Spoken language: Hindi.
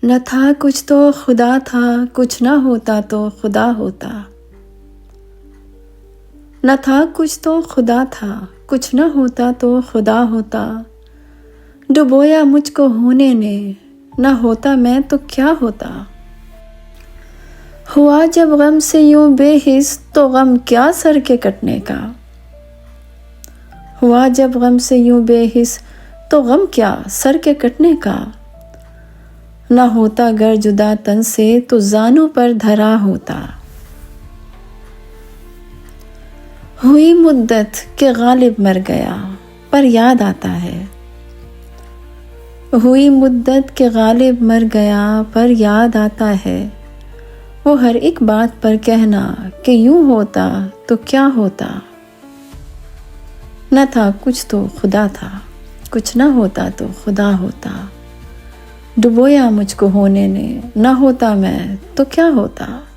न था कुछ तो खुदा था, कुछ न होता तो खुदा होता। न था कुछ तो खुदा था, कुछ न होता तो खुदा होता। डुबोया मुझको होने ने, न होता मैं तो क्या होता। हुआ जब गम से यूं बेहिस, तो गम क्या सर के कटने का। हुआ जब गम से यूं बेहिस, तो गम क्या सर के कटने का। न होता गर जुदा तन से, तो जानों पर धरा होता। हुई मुद्दत के गालिब मर गया, पर याद आता है। हुई मुद्दत के गालिब मर गया, पर याद आता है। वो हर एक बात पर कहना कि यूं होता तो क्या होता। न था कुछ तो खुदा था, कुछ न होता तो खुदा होता। डुबोया मुझको होने ने, न होता मैं तो क्या होता।